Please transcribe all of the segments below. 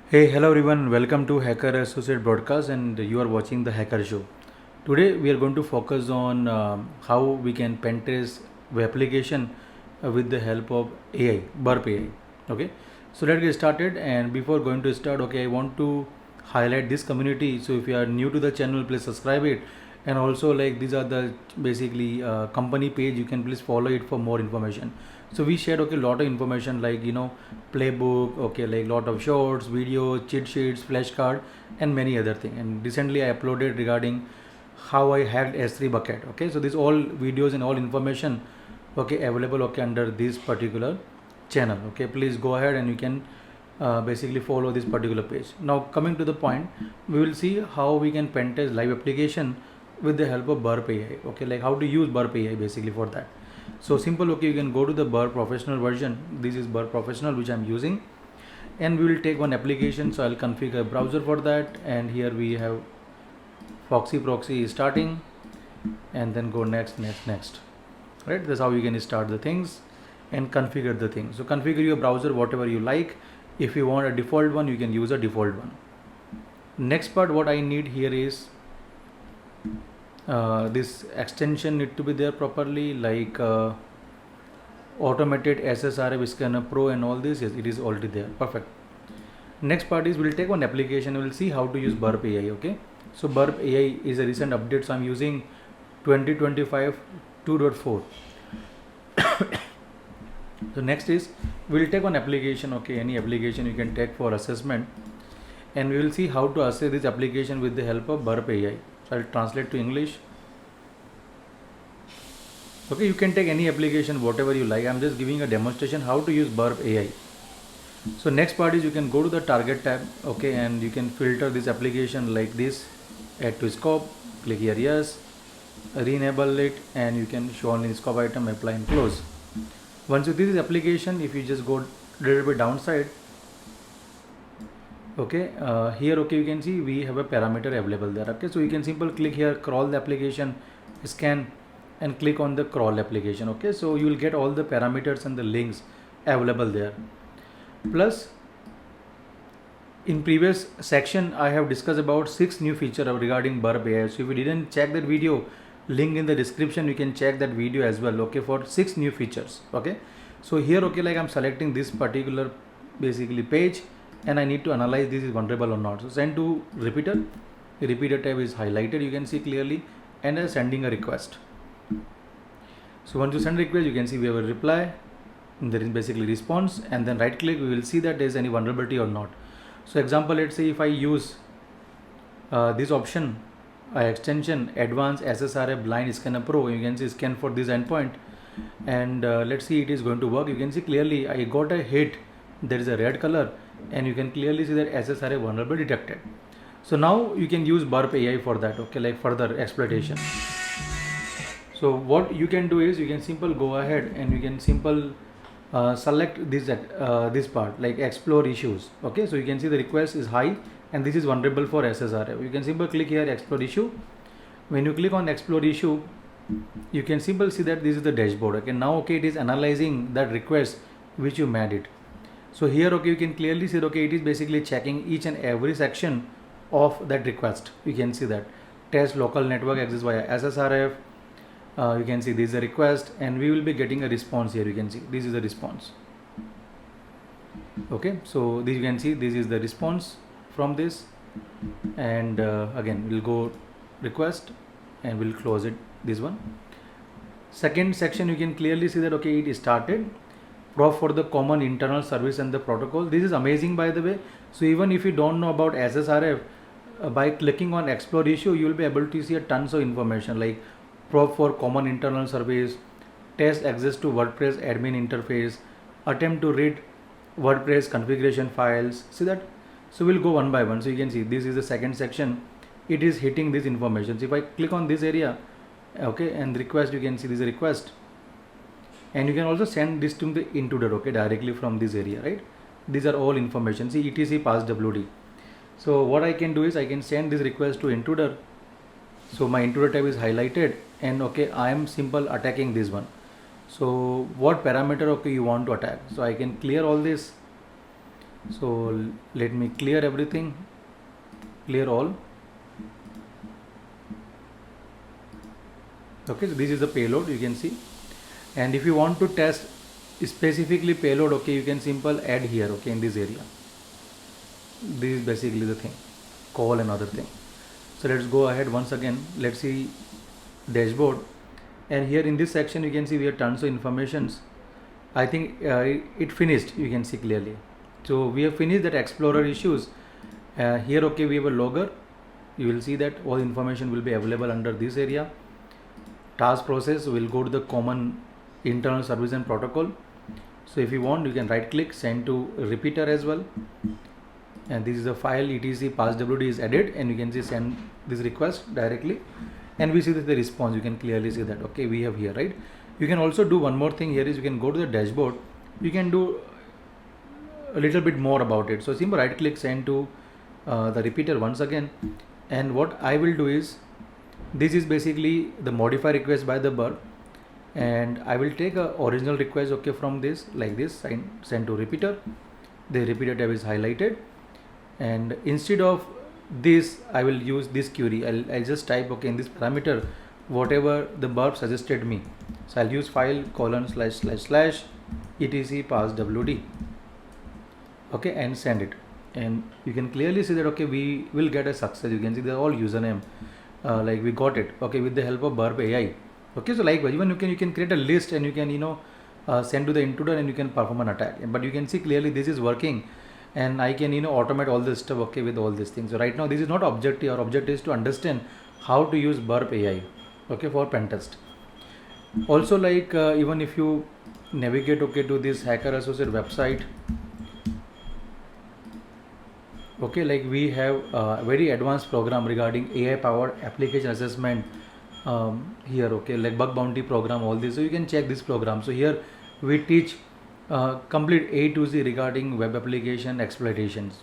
Hey, hello everyone. Welcome to Hacker Associate broadcast, and you are watching the Hacker Show. Today we are going to focus on how we can pen test web application with the help of AI, Burp AI. Okay, so let's get started. And before going to start, okay, I want to highlight this community. So if you are new to the channel, please subscribe it. And also, like, these are the basically company page. You can please follow it for more information. So we shared lot of information like playbook, like lot of shorts, videos, cheat sheets, flashcard, and many other things. And recently I uploaded regarding how I hacked S3 bucket. Okay, so these all videos and all information available under this particular channel. Okay, please go ahead and you can basically follow this particular page. Now coming to the point, we will see how we can pen test live application with the help of Burp AI. Okay, like how to use Burp AI basically for that. So simple. Okay, you can go to the Burp professional version. This is Burp professional which I'm using, and we will take one application. So I'll configure a browser for that, and here we have Foxy proxy is starting, and then go next. Right, that's how you can start the things and configure the things. So configure your browser whatever you like. If you want a default one, you can use a default one. Next part, what I need here is this extension need to be there properly, like automated SSRF scanner pro and all this. Yes, it is already there. Perfect. Next part is we'll take one application. We'll see how to use Burp AI. Okay, so Burp AI is a recent update, so I'm using 2025 2.4. So next is we'll take one application. Okay, any application you can take for assessment, and we will see how to assess this application with the help of Burp AI. So I'll translate to English. Okay, you can take any application whatever you like. I'm just giving a demonstration how to use Burp AI. So next part is you can go to the target tab. Okay, and you can filter this application like this. Add to scope, click here yes, re-enable it, and you can show only scope item, apply and close. Once you see this application, if you just go a little bit downside, okay, here you can see we have a parameter available there. Okay, so you can simply click here, crawl the application, scan, and click on the crawl application. Okay, so you will get all the parameters and the links available there. Plus, in previous section I have discussed about 6 new features regarding Burp AI. So if you didn't check that video, link in the description, you can check that video as well. Okay, for 6 new features. Okay, so here like I'm selecting this particular basically page, and I need to analyze this is vulnerable or not. So send to repeater. The repeater tab is highlighted, you can see clearly, and I'm sending a request. So once you send a request, you can see we have a reply, and there is basically response, and then right click, we will see that there is any vulnerability or not. So example, let's say if I use this option, extension advanced SSRF blind scanner pro, you can see scan for this endpoint, and let's see it is going to work. You can see clearly I got a hit, there is a red color, and you can clearly see that SSRF vulnerability detected. So now you can use Burp AI for that. Okay, like further exploitation. So what you can do is you can simply go ahead and you can simply select this part like explore issues. Okay, so you can see the request is high and this is vulnerable for SSRF. You can simply click here explore issue. When you click on explore issue, you can simply see that this is the dashboard. Okay, now it is analyzing that request which you made it. So here you can clearly see it is basically checking each and every section of that request. You can see that test local network access via SSRF. You can see this is a request, and we will be getting a response here. You can see this is the response. Okay, so this you can see this is the response from this, and again we'll go request and we'll close it, this one. Second section, you can clearly see that it is started prop for the common internal service and the protocol. This is amazing, by the way. So even if you don't know about SSRF, by clicking on explore issue, you will be able to see a tons of information like prop for common internal service, test access to WordPress admin interface, attempt to read WordPress configuration files. See that? So we'll go one by one. So you can see this is the second section. It is hitting this information. So if I click on this area, okay, and request, you can see this is a request, and you can also send this to the intruder, okay, directly from this area, right? These are all information. See etc pass WD. So what I can do is I can send this request to intruder. So my intruder tab is highlighted, and I am simple attacking this one. So what parameter you want to attack? So I can clear all this. So let me clear everything, clear all. Okay, so this is the payload, you can see. And if you want to test specifically payload, okay, you can simple add here, okay, in this area. This is basically the thing, call another thing. So let's go ahead once again. Let's see dashboard, and here in this section you can see we have tons of informations. I think it finished, you can see clearly. So we have finished that explorer issues. Here, okay, we have a logger. You will see that all information will be available under this area. Task process will go to the common internal service and protocol. So if you want, you can right click, send to repeater as well. And this is the file etc passwd is added, and you can see send this request directly, and we see that the response, you can clearly see that, okay, we have here, right? You can also do one more thing here is you can go to the dashboard, you can do a little bit more about it. So simple right click, send to the repeater once again, and what I will do is, this is basically the modify request by the Burp, and I will take a original request, okay, from this like this, send to repeater. The repeater tab is highlighted, and instead of this I will use this query. I'll just type, okay, in this parameter whatever the Burp suggested me. So I'll use file // etc passwd, okay, and send it, and you can clearly see that, okay, we will get a success. You can see they're all username, like we got it, okay, with the help of Burp AI. Okay, so likewise even you can create a list, and you can send to the intruder, and you can perform an attack. But you can see clearly this is working, and I can automate all this stuff, okay, with all these things. So right now this is not objective. Our objective is to understand how to use Burp AI, okay, for pen test. Also, like even if you navigate, okay, to this hackerassociate website, okay, like we have a very advanced program regarding AI powered application assessment here, okay, like bug bounty program, all this. So you can check this program. So here we teach complete A to Z regarding web application exploitations.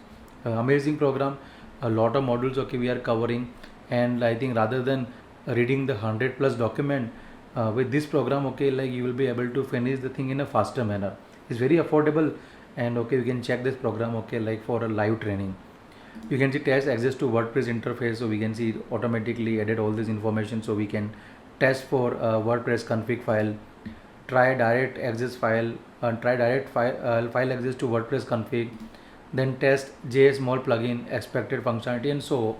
Amazing program, a lot of modules, okay, we are covering. And I think rather than reading the 100+ document, with this program, okay, like you will be able to finish the thing in a faster manner. It's very affordable, and okay, you can check this program, okay, like for a live training. You can see test access to WordPress interface, so we can see automatically added all this information, so we can test for WordPress config file, try direct access file, file access to WordPress config, then test JS small plugin expected functionality, and so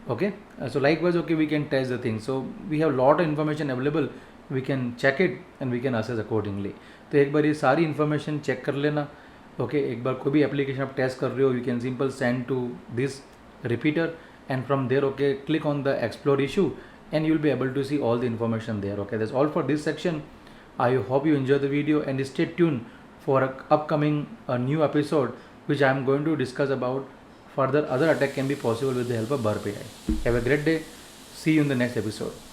okay. So likewise, okay, we can test the thing. So we have lot of information available, we can check it and we can assess accordingly. तो एक बार ये सारी information check कर लेना, okay, एक बार कोई भी application आप test कर रहे हो, you can simple send to this repeater, and from there, okay, click on the explore issue, and you will be able to see all the information there. Okay, that's all for this section. I hope you enjoy the video, and stay tuned for a upcoming new episode, which I am going to discuss about further other attack can be possible with the help of Burp AI. Have a great day. See you in the next episode.